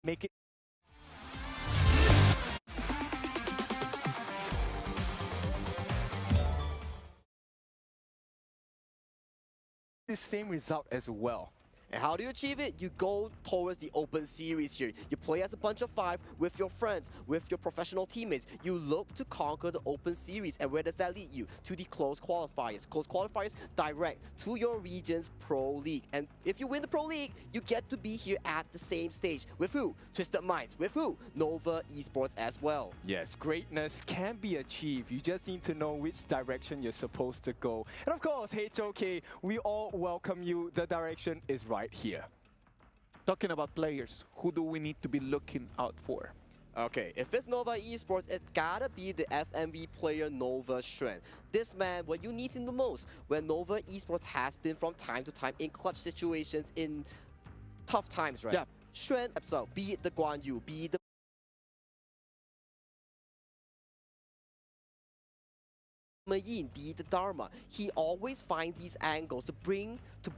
make it the same result as well. And how do you achieve it? You go towards the open series here. You play as a bunch of 5 with your friends, with your professional teammates. You look to conquer the open series. And where does that lead you? To the close qualifiers. Close qualifiers direct to your region's pro league. And if you win the pro league, you get to be here at the same stage. With who? Twisted Minds. With who? Nova Esports as well. Yes, greatness can be achieved. You just need to know which direction you're supposed to go. And of course, HOK, we all welcome you. The direction is right here. Talking about players, who do we need to be looking out for? Okay, if it's Nova Esports, it gotta be the FMV player Nova Xuan. This man, when you need him the most, when Nova Esports has been from time to time in clutch situations, in tough times, right? Yeah. Xuan, so be it the Guan Yu, be it the Yin, be it the Dharma, he always finds these angles to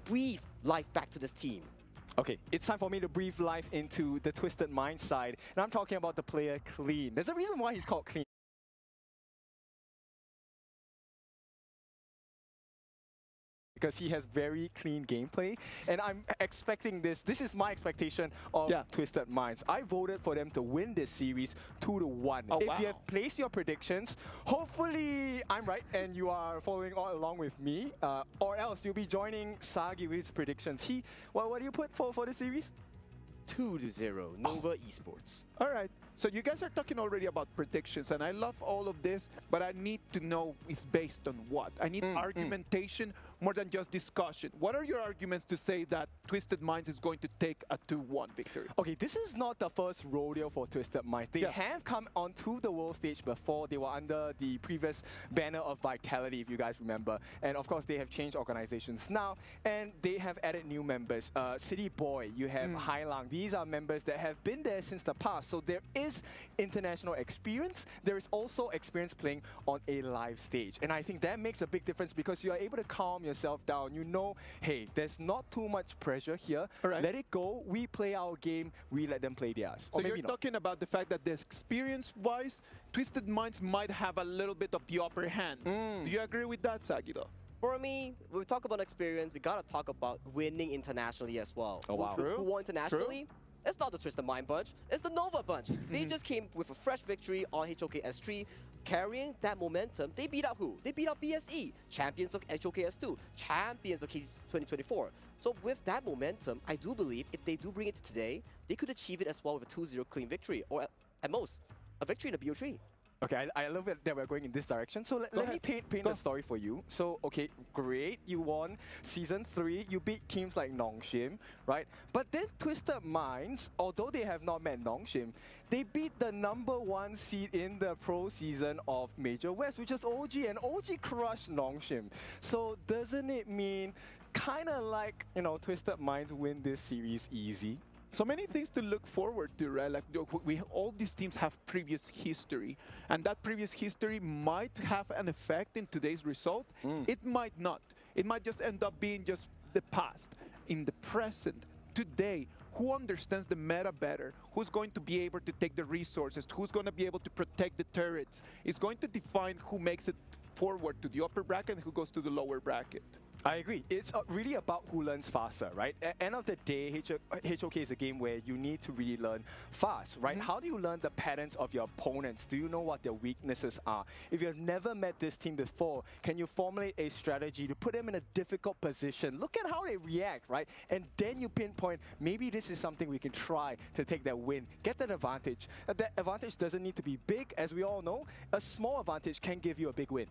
breathe life back to this team. Okay, it's time for me to breathe life into the Twisted Mind side, and I'm talking about the player Clean. There's a reason why he's called Clean. Because he has very clean gameplay, and I'm expecting this. This is my expectation of Twisted Minds. I voted for them to win this series 2-1. Oh, if wow. you have placed your predictions, hopefully I'm right and you are following all along with me, or else you'll be joining Sagi with his predictions. What do you put for the series? 2-0, Nova Esports. All right, so you guys are talking already about predictions, and I love all of this, but I need to know it's based on what? I need argumentation more than just discussion. What are your arguments to say that Twisted Minds is going to take a 2-1 victory? Okay, this is not the first rodeo for Twisted Minds. They have come onto the world stage before. They were under the previous banner of Vitality, if you guys remember. And of course, they have changed organizations now, and they have added new members. City Boy, you have Hai Lang. These are members that have been there since the past. So there is international experience. There is also experience playing on a live stage. And I think that makes a big difference because you are able to calm yourself down. You know, hey, there's not too much pressure here. Right. Let it go. We play our game. We let them play theirs. So you're talking about the fact that the experience-wise, Twisted Minds might have a little bit of the upper hand. Do you agree with that, Sagido? For me, when we talk about experience, we gotta talk about winning internationally as well. Oh, wow. Who won internationally? It's not the Twisted Mind bunch, it's the Nova bunch. They just came with a fresh victory on HOK S3, carrying that momentum. They beat out who? They beat out BSE, champions of HOK S2, champions of KC 2024. So with that momentum, I do believe if they do bring it to today, they could achieve it as well with a 2-0 clean victory, or at most, a victory in the BO3. Okay, I love it that we're going in this direction. So let me paint the story for you. So, okay, great. You won Season 3. You beat teams like Nongshim, right? But then Twisted Minds, although they have not met Nongshim, they beat the #1 seed in the pro season of Major West, which is OG, and OG crushed Nongshim. So doesn't it mean kind of like, you know, Twisted Minds win this series easy? So many things to look forward to, right? Like all these teams have previous history, and that previous history might have an effect in today's result. It might not. It might just end up being just the past. In the present, today, who understands the meta better? Who's going to be able to take the resources? Who's going to be able to protect the turrets? It's going to define who makes it forward to the upper bracket and who goes to the lower bracket. I agree. It's really about who learns faster, right? At the end of the day, HOK is a game where you need to really learn fast, right? How do you learn the patterns of your opponents? Do you know what their weaknesses are? If you've never met this team before, can you formulate a strategy to put them in a difficult position? Look at how they react, right? And then you pinpoint, maybe this is something we can try to take that win, get that advantage. That advantage doesn't need to be big, as we all know. A small advantage can give you a big win.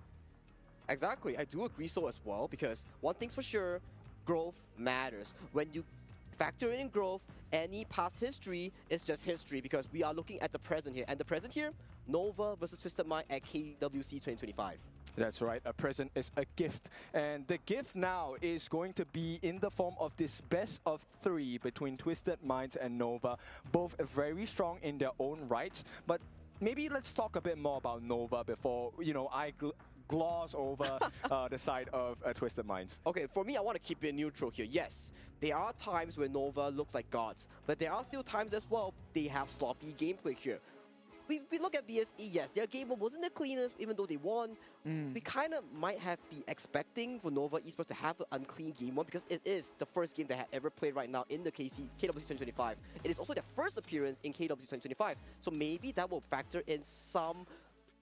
Exactly, I do agree so as well, because one thing's for sure, growth matters. When you factor in growth, any past history is just history, because we are looking at the present here. And the present here, Nova versus Twisted Mind at KWC 2025. That's right, a present is a gift. And the gift now is going to be in the form of this best of 3 between Twisted Minds and Nova. Both very strong in their own rights, but maybe let's talk a bit more about Nova before, you know, I gloss over the side of Twisted Minds. Okay, for me, I want to keep it neutral here. Yes, there are times where Nova looks like gods, but there are still times as well they have sloppy gameplay here. We look at BSE, yes, their game wasn't the cleanest, even though they won. We kind of might have been expecting for Nova Esports to have an unclean game one because it is the first game they have ever played right now in the KWC 2025. It is also their first appearance in KWC 2025, so maybe that will factor in some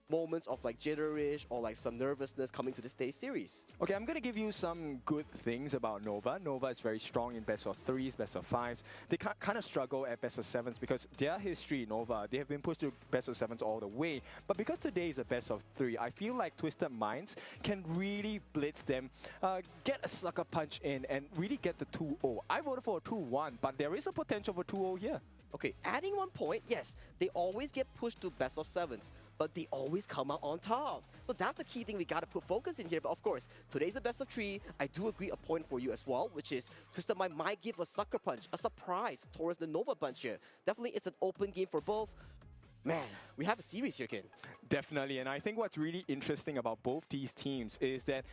moments of like jitterish or like some nervousness coming to this stage series. Okay, I'm going to give you some good things about Nova. Nova is very strong in best of 3s, best of 5s. They kind of struggle at best of 7s because their history, Nova, they have been pushed to best of 7s all the way. But because today is a best of 3, I feel like Twisted Minds can really blitz them, get a sucker punch in, and really get the 2-0. I voted for a 2-1, but there is a potential for 2-0 here. Okay, adding 1 point, yes, they always get pushed to best of 7s, but they always come out on top. So that's the key thing we gotta put focus in here. But of course, today's a best of 3. I do agree a point for you as well, which is Twisted Mind might give a sucker punch, a surprise towards the Nova bunch here. Definitely, it's an open game for both. Man, we have a series here, Ken. Definitely, and I think what's really interesting about both these teams is that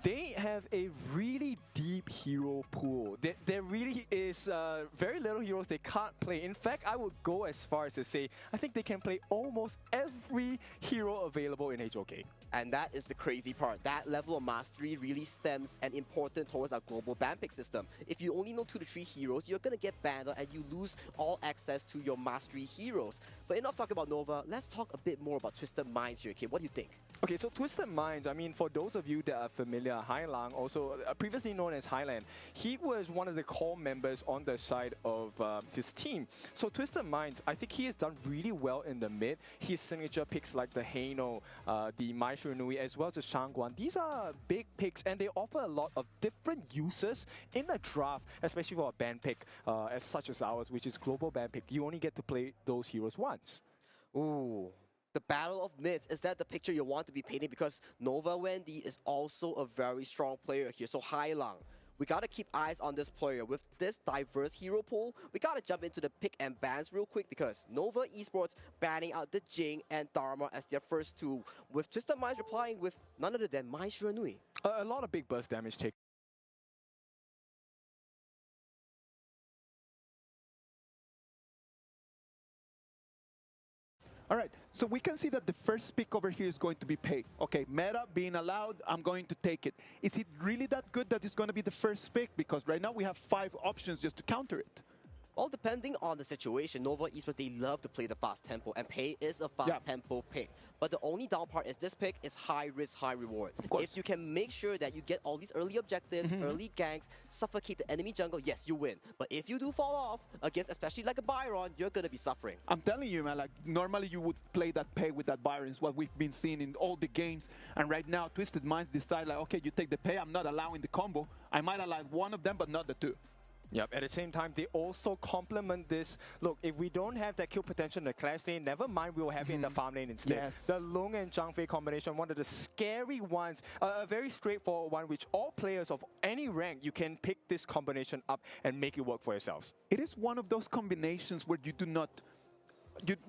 they have a really deep hero pool. There really is very little heroes they can't play. In fact, I would go as far as to say I think they can play almost every hero available in HOK. And that is the crazy part. That level of mastery really stems and important towards our global ban pick system. If you only know 2 to 3 heroes, you're going to get banned and you lose all access to your mastery heroes. But enough talking about Nova, let's talk a bit more about Twisted Minds here, Kim. What do you think? Okay, so Twisted Minds, I mean, for those of you that are familiar, Hai Lang, also previously known as Highland, he was one of the core members on the side of his team. So Twisted Minds, I think he has done really well in the mid. His signature picks like the Heino, the Mai Nui, as well as the Shangguan. These are big picks and they offer a lot of different uses in the draft, especially for a ban pick as such as ours, which is global ban pick. You only get to play those heroes once. Ooh. The battle of mids, is that the picture you want to be painting? Because Nova Wendy is also a very strong player here. So Hai Lang, we got to keep eyes on this player. With this diverse hero pool, we got to jump into the pick and bans real quick because Nova Esports banning out the Jing and Dharma as their first 2, with Twisted Minds replying with none other than Mai Shiranui. A lot of big burst damage take. All right, so we can see that the first pick over here is going to be Pei. Okay, meta being allowed, I'm going to take it. Is it really that good that it's going to be the first pick? Because right now we have 5 options just to counter it. Well, depending on the situation, Nova Esports, they love to play the fast tempo, and Pei is a fast tempo pick. But the only down part is this pick is high risk, high reward. Of course. If you can make sure that you get all these early objectives, early ganks, suffocate the enemy jungle, yes, you win. But if you do fall off against especially like a Byron, you're going to be suffering. I'm telling you, man, like normally you would play that Pei with that Byron, is what we've been seeing in all the games. And right now, Twisted Minds decide like, okay, you take the Pei, I'm not allowing the combo. I might allow one of them, but not the 2. Yep, at the same time, they also complement this. Look, if we don't have that kill potential in the clash lane, never mind, we will have it in the farm lane instead. Yes. The Lung and Zhang Fei combination, one of the scary ones, a very straightforward one, which all players of any rank, you can pick this combination up and make it work for yourselves. It is one of those combinations where you do not...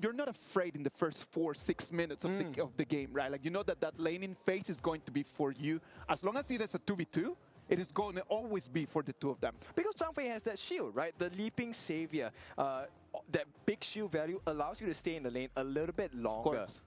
You're not afraid in the first 4-6 minutes of the game, right? Like, you know that that laning phase is going to be for you. As long as it is a 2v2, it is going to always be for the 2 of them. Because Zhang Fei has that shield, right? The Leaping Savior, that big shield value allows you to stay in the lane a little bit longer. Of course.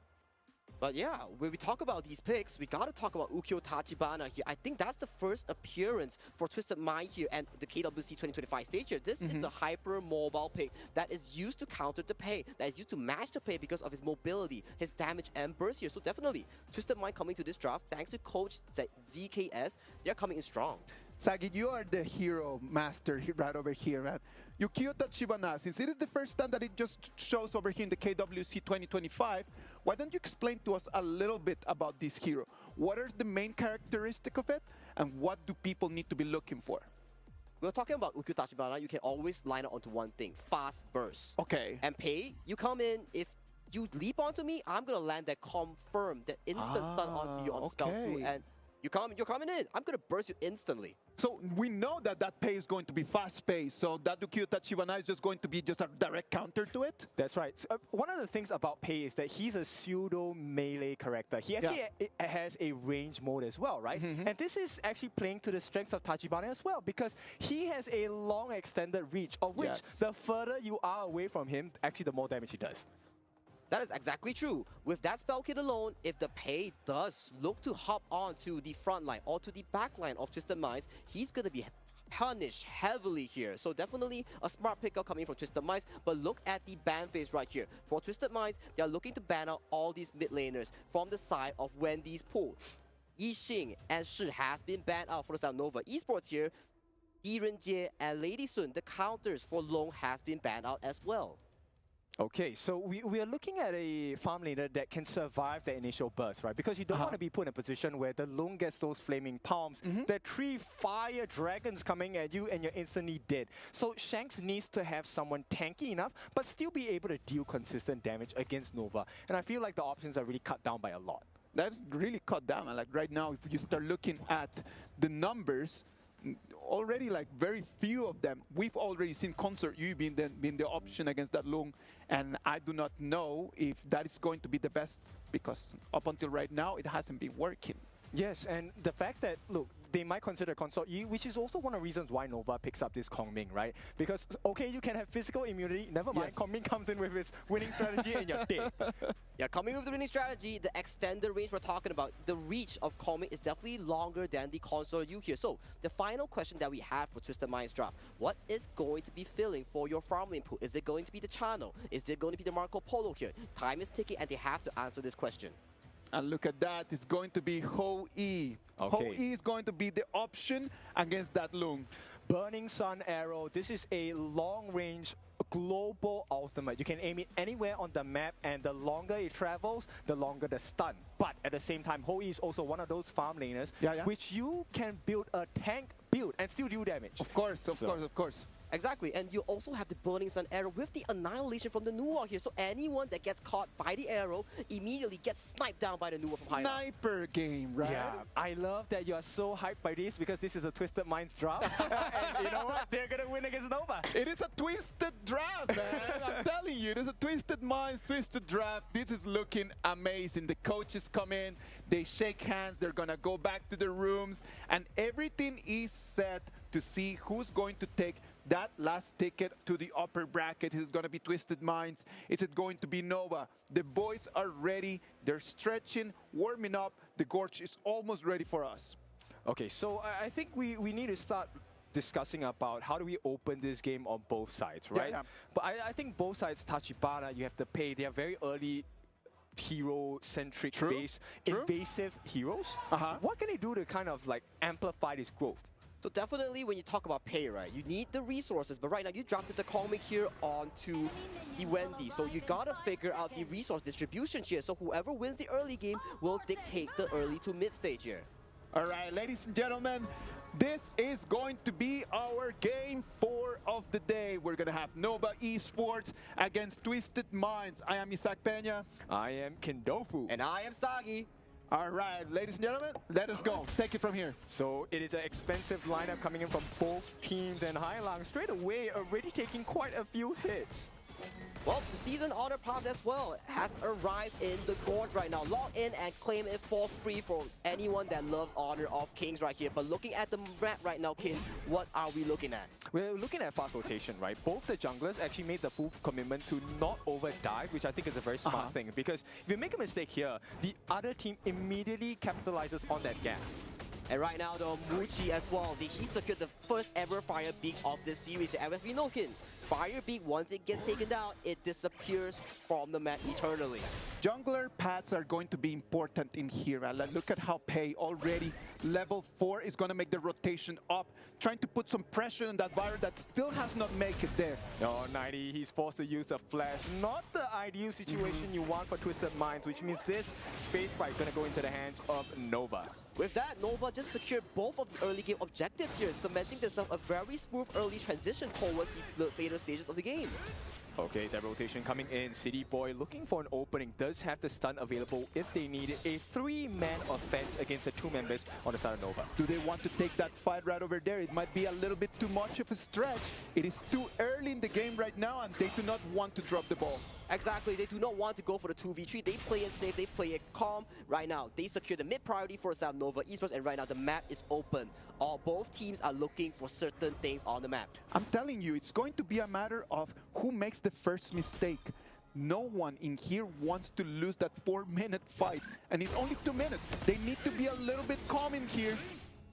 But yeah, when we talk about these picks, we gotta talk about Ukyo Tachibana here. I think that's the first appearance for Twisted Mind here and the KWC 2025 stage here. This is a hyper mobile pick that is used to counter the Pei, that is used to match the Pei because of his mobility, his damage and burst here. So definitely, Twisted Mind coming to this draft, thanks to Coach ZKS, they're coming in strong. Sagi, you are the hero master right over here, man. Ukyo Tachibana, since it is the first time that it just shows over here in the KWC 2025, why don't you explain to us a little bit about this hero? What are the main characteristics of it, and what do people need to be looking for? We're talking about Ukyo Tachibana, you can always line it onto one thing, fast burst. Okay. And Pei, you come in, if you leap onto me, I'm gonna land that confirm, that instant stun onto you on spell 2, and You're coming in. I'm gonna burst you instantly. So we know that that pay is going to be fast-paced, so that Dukyu Tachibana is just going to be just a direct counter to it? That's right. So, one of the things about Pei is that he's a pseudo melee character. He actually has a range mode as well, right? And this is actually playing to the strengths of Tachibana as well, because he has a long extended reach, of which the further you are away from him, actually the more damage he does. That is exactly true. With that spell kit alone, if the Pei does look to hop onto the front line or to the back line of Twisted Minds, he's going to be punished heavily here. So definitely a smart pickup coming from Twisted Minds, but look at the ban phase right here. For Twisted Minds, they are looking to ban out all these mid laners from the side of Wendy's pool. Yixing and Shi has been banned out for the side of Nova Esports here. Yi Renjie and Lady Sun, the counters for Long has been banned out as well. Okay, so we are looking at a farm laner that can survive the initial burst, right? Because you don't want to be put in a position where the Lung gets those flaming palms, there are 3 fire dragons coming at you and you're instantly dead. So Shanks needs to have someone tanky enough, but still be able to deal consistent damage against Nova. And I feel like the options are really cut down by a lot. That's really cut down. Like right now, if you start looking at the numbers, already like very few of them. We've already seen Consort Yu being the option against that Lung, and I do not know if that is going to be the best, because up until right now it hasn't been working. Yes, and the fact that, look, they might consider Consort Yi, which is also one of the reasons why Nova picks up this Kong Ming, right? Because, okay, you can have physical immunity, never mind, Kong Ming comes in with his winning strategy and you're dead. Yeah, coming with the winning strategy, the extended range we're talking about, the reach of Kong Ming is definitely longer than the Consort Yu here. So, the final question that we have for Twisted Minds Drop, what is going to be filling for your farm lane pool? Is it going to be the channel? Is it going to be the Marco Polo here? Time is ticking and they have to answer this question. And look at that, it's going to be Ho-E. Okay. Ho-E is going to be the option against that Lung. Burning Sun Arrow, this is a long-range global ultimate. You can aim it anywhere on the map, and the longer it travels, the longer the stun. But at the same time, Ho-E is also one of those farm laners which you can build a tank build and still do damage. Of course, of course. Exactly, and you also have the Burning Sun Arrow with the Annihilation from the Nuwa here. So anyone that gets caught by the arrow immediately gets sniped down by the Nuwa from high up. Sniper game, right? Yeah, I love that you are so hyped by this, because this is a Twisted Minds drop. And you know what? They're going to win against Nova. It is a twisted draft, man. I'm telling you, it is a Twisted Minds, twisted draft. This is looking amazing. The coaches come in, they shake hands, they're going to go back to their rooms, and everything is set to see who's going to take that last ticket to the upper bracket. Is it going to be Twisted Minds? Is it going to be Nova? The boys are ready. They're stretching, warming up. The Gorge is almost ready for us. Okay, so I think we need to start discussing about how do we open this game on both sides, right? Yeah. But I think both sides, Tachibana, you have to pay. They are very early hero-centric base, invasive heroes. What can they do to kind of like amplify this growth? So definitely when you talk about pay, right, you need the resources, but right now you drafted the Kong Ming here onto the Wendy, so you gotta figure out the resource distribution here, so whoever wins the early game will dictate the early to mid stage here. Alright, ladies and gentlemen, this is going to be our game 4 of the day. We're gonna have Nova Esports against Twisted Minds. I am Isaac Peña. I am Kindofu. And I am Sagi. All right, ladies and gentlemen, let us go. Take it from here. So it is an expensive lineup coming in from both teams, and Hailang straight away already taking quite a few hits. Well, the season honor pass as well has arrived in the Gorge right now. Log in and claim it for free for anyone that loves Honor of Kings right here. But looking at the map right now, Kin, what are we looking at? We're looking at fast rotation, right? Both the junglers actually made the full commitment to not overdive, which I think is a very smart thing. Because if you make a mistake here, the other team immediately capitalizes on that gap. And right now, though, Muchi as well, he secured the first ever Fire Beak of this series. And as we know, Kin, Fire Beak, once it gets taken down, it disappears from the map eternally. Jungler paths are going to be important in here. Look at how Pei already level 4 is going to make the rotation up, trying to put some pressure on that Byron that still has not made it there. Oh, 90, he's forced to use a flash. Not the ideal situation you want for Twisted Minds, which means this space sprite is going to go into the hands of Nova. With that, Nova just secured both of the early game objectives here, cementing themselves a very smooth early transition towards the later stages of the game. Okay, that rotation coming in. City Boy looking for an opening, does have the stun available if they need it. A 3-man offense against the 2 members on the side of Nova. Do they want to take that fight right over there? It might be a little bit too much of a stretch. It is too early in the game right now, and they do not want to drop the ball. Exactly, they do not want to go for the 2v3. They play it safe, they play it calm. Right now, they secure the mid priority for South Nova Esports, and right now the map is open. Both teams are looking for certain things on the map. I'm telling you, it's going to be a matter of who makes the first mistake. No one in here wants to lose that 4-minute fight, and it's only 2 minutes. They need to be a little bit calm in here.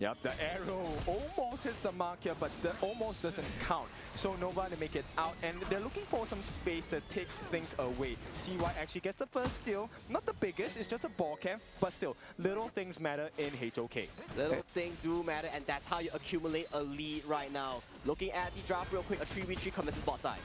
Yep, the arrow almost hits the mark here, but the almost doesn't count. So Nova to make it out, and they're looking for some space to take things away. CY actually gets the first steal. Not the biggest, it's just a ball camp, but still, little things matter in HOK. Little things do matter, and that's how you accumulate a lead right now. Looking at the draft real quick, a 3v3 commences bot side.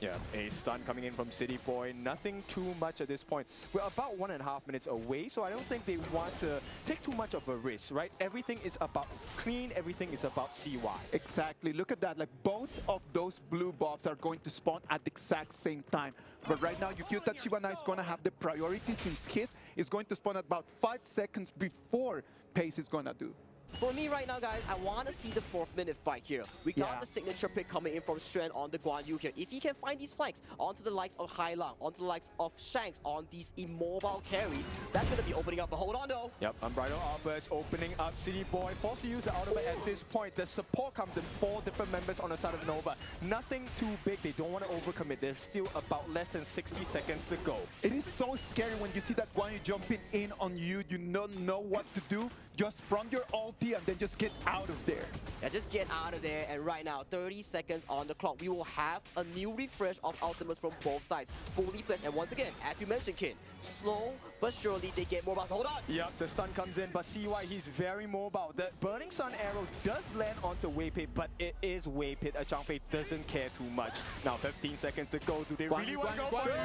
Yeah, a stun coming in from City Boy. Nothing too much at this point. We're about 1.5 minutes away, so I don't think they want to take too much of a risk, right? Everything is about clean, everything is about CY. Exactly. Look at that. Like, both of those blue buffs are going to spawn at the exact same time. But right now, you feel that Shibana is going to have the priority since his is going to spawn at about 5 seconds before Pace is going to do. For me right now, guys, I want to see the 4th-minute fight here. We got the signature pick coming in from Stren on the Guan Yu here. If he can find these flanks onto the likes of Hai Lang, onto the likes of Shanks on these immobile carries, that's going to be opening up. But hold on, though. Yep, Unbridled Outburst opening up. City Boy forced to use the ultimate at this point. The support comes in 4 different members on the side of Nova. Nothing too big. They don't want to overcommit. There's still about less than 60 seconds to go. It is so scary when you see that Guan Yu jumping in on you. You don't know what to do. Just sprung your ulti and then just get out of there. Yeah, just get out of there. And right now, 30 seconds on the clock. We will have a new refresh of ultimates from both sides. Fully fledged. And once again, as you mentioned, Kin, slow but surely they get mobile. So hold on. Yep, the stun comes in, but CY, he's very mobile. The Burning Sun arrow does land onto Waypit, but it is Waypit. Changfei doesn't care too much. Now 15 seconds to go. Do they really want to go for it?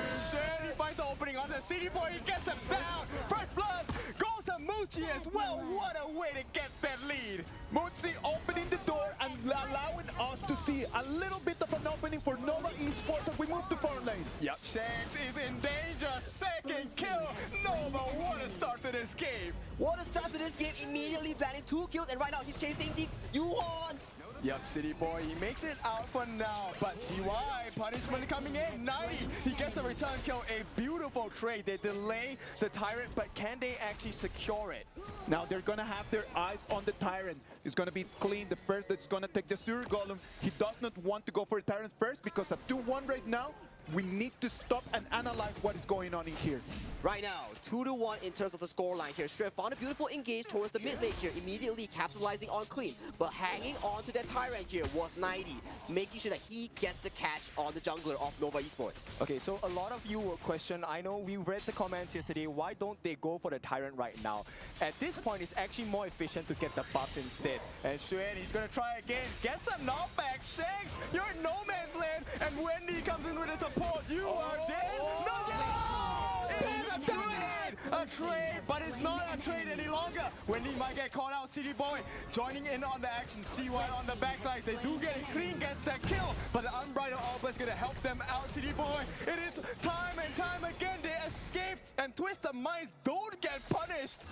He finds the opening on the City Boy. He gets him down. First blood goes to Muchi as well. What a way to get that lead. Muchi opening the door and allowing us to see a little bit of an opening for Nova Esports as we move to 4 lane. Yep, Shanks is in danger. Second kill. Nova, what a start to this game. What a start to this game. Immediately landing 2 kills, and right now he's chasing the Yuan. Yep, City Boy, he makes it out for now, but CY, punishment coming in, 90, he gets a return kill, a beautiful trade. They delay the Tyrant, but can they actually secure it? Now they're gonna have their eyes on the Tyrant. It's gonna be clean, the first that's gonna take the Sur Golem. He does not want to go for the Tyrant first because at 2-1 right now, we need to stop and analyze what is going on in here. Right now, 2-1 in terms of the scoreline here. Stren found a beautiful engage towards the mid lane here, immediately capitalizing on clean. But hanging on to that Tyrant here was 90, making sure that he gets the catch on the jungler of Nova Esports. Okay, so a lot of you will question, I know we read the comments yesterday, why don't they go for the Tyrant right now? At this point, it's actually more efficient to get the buffs instead. And Stren, he's gonna try again, gets a knockback. Shanks, you're in no man's land, and Wendy comes in with a support. You are dead. No! It is a trade! A trade, but it's not a trade any longer. Wendy might get caught out. City Boy joining in on the action. CY on the backline. They do get it clean, gets that kill, but the Unbridled Alpha is going to help them out. City Boy, it is time and time again. They escape, and Twisted Minds don't get punished.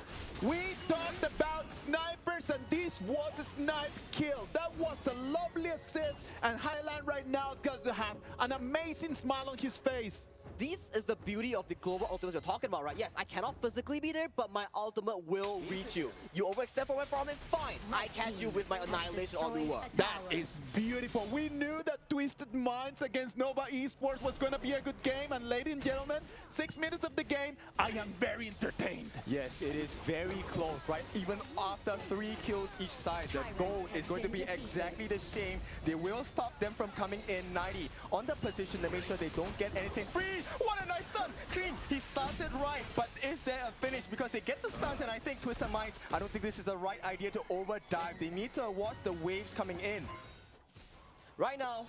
We talked about snipers, and this was a snipe kill. That was a lovely assist, and Highland right now is going to have an amazing smile on his face. This is the beauty of the global ultimates we're talking about, right? Yes, I cannot physically be there, but my ultimate will reach you. You overextend for my farming? Fine. I catch you with my annihilation on Lua. That is beautiful. We knew that Twisted Minds against Nova Esports was going to be a good game. And ladies and gentlemen, 6 minutes of the game, I am very entertained. Yes, it is very close, right? Even after 3 kills each side, the goal is going to be exactly the same. They will stop them from coming in 90 on the position to make sure they don't get anything free. What a nice stun! Clean, he starts it right, but is there a finish? Because they get the stuns, and I think Twisted Minds, I don't think this is the right idea to overdive. They need to watch the waves coming in. Right now,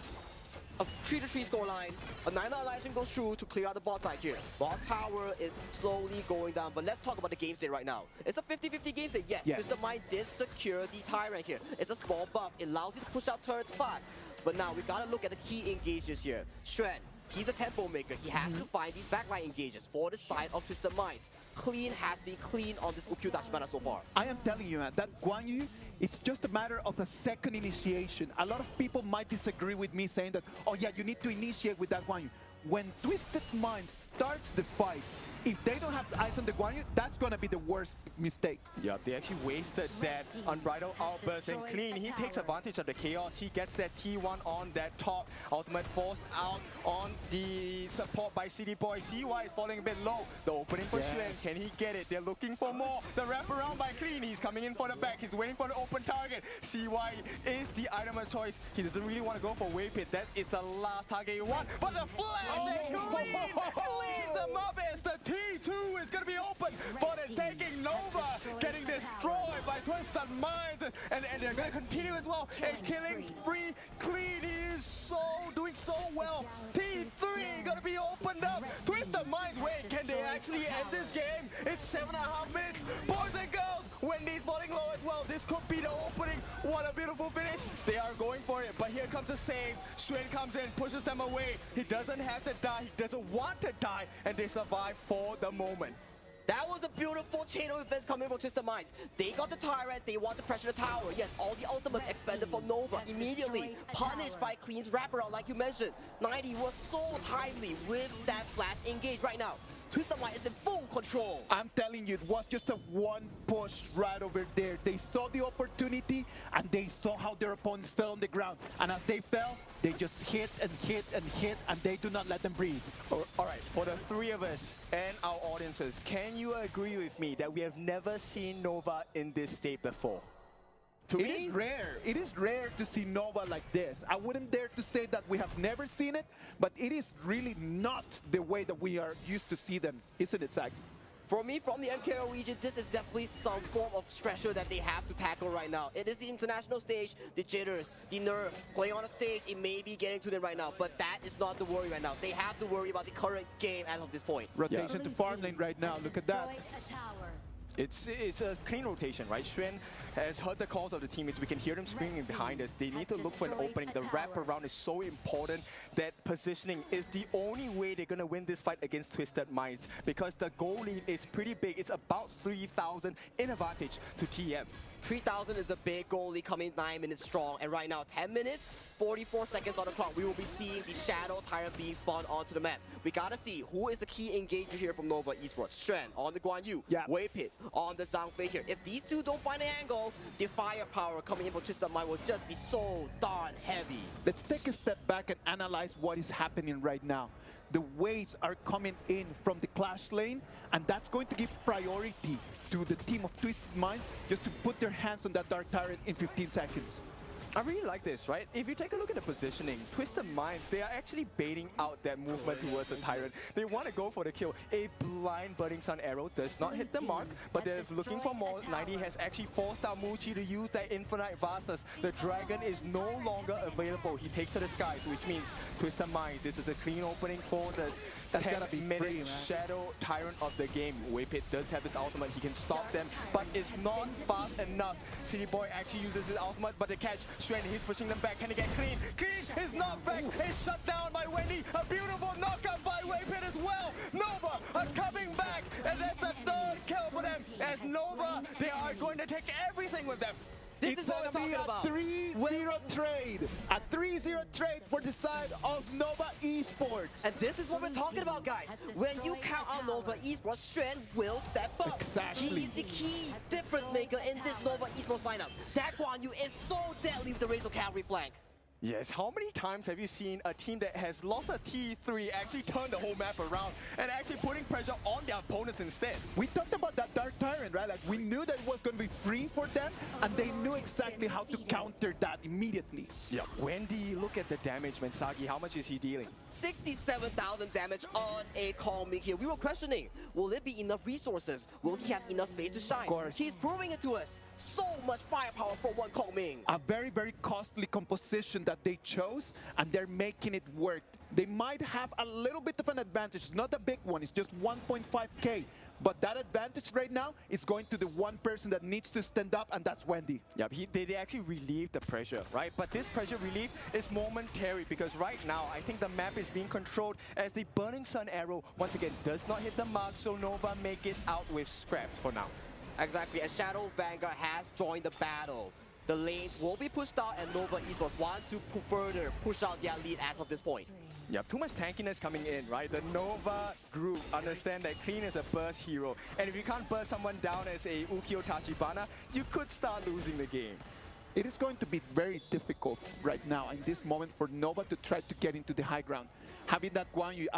a 3-3 scoreline. A 9 annihilation goes through to clear out the bot side here. Bot tower is slowly going down, but let's talk about the game state right now. It's a 50-50 game state. Yes, Twisted Mind did secure the Tyrant here. It's a small buff. It allows you to push out turrets fast. But now we gotta look at the key engages here. Stren, He's a tempo maker. He has to find these backline engages for the side of Twisted Minds. Clean has been clean on this Ukyu Dashimana so far. I am telling you, man, that Guan Yu, it's just a matter of a second initiation. A lot of people might disagree with me saying that, oh yeah, you need to initiate with that Guan Yu. When Twisted Minds starts the fight, if they don't have the eyes on the Guan Yu, that's going to be the worst mistake. Yeah, they actually wasted that unbridled outburst, and Clean, he takes advantage of the chaos. He gets that T1 on that top. Ultimate forced out on the support by City Boy. CY is falling a bit low. The opening for Xuan, can he get it? They're looking for more. The wraparound by Clean, he's coming in for the back. He's waiting for the open target. CY is the item of choice. He doesn't really want to go for wave pit. That is the last target he wants. But the flash, and Clean cleans them up as the T2 is going to be open for the taking. Nova getting destroyed by Twisted Minds, and they're going to continue as well. A killing spree. Clean, he is doing so well. T3 going to be opened up. Twisted Minds, wait, can they actually end this game? It's 7.5 minutes. Boys and girls, Wendy's falling low as well. This could be the opening. What a beautiful finish. They are going for it, but here comes the save. Xuan comes in, pushes them away. He doesn't have to die. He doesn't want to die, and they survive for the moment. That was a beautiful chain of events coming from Twisted Minds. They got the Tyrant, they want to pressure the tower. Yes, all the ultimates expended from Nova immediately. Punished by Clean's wraparound, like you mentioned. 90 was so timely with that flash engage right now. Twisted Minds is in full control. I'm telling you, it was just a one push right over there. They saw the opportunity, and they saw how their opponents fell on the ground. And as they fell, they just hit and hit and hit, and they do not let them breathe. All right, for the three of us and our audiences, can you agree with me that we have never seen Nova in this state before? To me, it is rare. It is rare to see Nova like this. I wouldn't dare to say that we have never seen it, but it is really not the way that we are used to see them, isn't it, Zach? For me, from the MKO region, this is definitely some form of stressor that they have to tackle right now. It is the international stage, the jitters, the nerve. Playing on a stage, it may be getting to them right now, but that is not the worry right now. They have to worry about the current game as of this point. Rotation to farm lane right now, look at that. It's a clean rotation, right? Xuan has heard the calls of the teammates. We can hear them screaming behind us. They need to look for an opening. The wraparound is so important that positioning is the only way they're going to win this fight against Twisted Minds, because the goal lead is pretty big. It's about 3,000 in advantage to TM. 3,000 is a big goalie coming 9 minutes strong, and right now 10 minutes, 44 seconds on the clock. We will be seeing the Shadow Tyrant being spawned onto the map. We gotta see who is the key engager here from Nova Esports. Xuan on the Guan Yu, Wave Pit on the Zhang Fei here. If these two don't find an angle, the firepower coming in from Twisted Mind will just be so darn heavy. Let's take a step back and analyze what is happening right now. The waves are coming in from the clash lane, and that's going to give priority to the team of Twisted Minds just to put their hands on that Dark Tyrant in 15 seconds. I really like this, right? If you take a look at the positioning, Twisted Minds, they are actually baiting out that movement towards the Tyrant. They want to go for the kill. A blind Burning Sun arrow does not hit the mark, but they're looking for more. 90 has actually forced out Muchi to use that infinite vastness. The dragon is no longer available. He takes to the skies, which means Twisted Minds, this is a clean opening for the 10-minute Shadow Tyrant of the game. Waypit does have his ultimate. He can stop them, but it's not fast enough. City Boy actually uses his ultimate, but the catch, Xuan, he's pushing them back. Can he get clean? Clean is knocked back. It's shut down by Wendy. A beautiful knockout by Waypit as well. Nova are coming back, and that's the third kill for them. As Nova, they are going to take everything with them. This is what we're talking about. A 3-0 trade. A 3-0 trade for the side of Nova Esports. And this is what we're talking about, guys. When you count on Nova Esports, Xuan will step up. Exactly. He is the key difference maker in this Nova Esports lineup. That Guan Yu is so deadly with the Razor Cavalry flank. Yes, how many times have you seen a team that has lost a T3 actually turn the whole map around and actually putting pressure on their opponents instead? We talked about that Dark Tyrant, right? Like, we knew that it was going to be free for them, and they knew exactly how to counter that immediately. Yeah, Wendy, look at the damage, man. Sagi, how much is he dealing? 67,000 damage on a calming here. We were questioning, will it be enough resources? Will he have enough space to shine? Of course. He's proving it to us. So much firepower for one calming. A very, very costly composition that they chose, and they're making it work. They might have a little bit of an advantage. It's not a big one, it's just 1.5k, But that advantage right now is going to the one person that needs to stand up, and that's Wendy. Yeah, they actually relieve the pressure, right? But this pressure relief is momentary because right now, I think the map is being controlled as the Burning Sun arrow, once again, does not hit the mark, so Nova make it out with scraps for now. Exactly, and Shadow Vanguard has joined the battle. The lanes will be pushed out, and Nova Esports want to further push out their lead as of this point. Yeah, too much tankiness coming in, right? The Nova group understand that Clean is a burst hero, and if you can't burst someone down as a Ukyo Tachibana, you could start losing the game. It is going to be very difficult right now in this moment for Nova to try to get into the high ground. Having that Guan Yu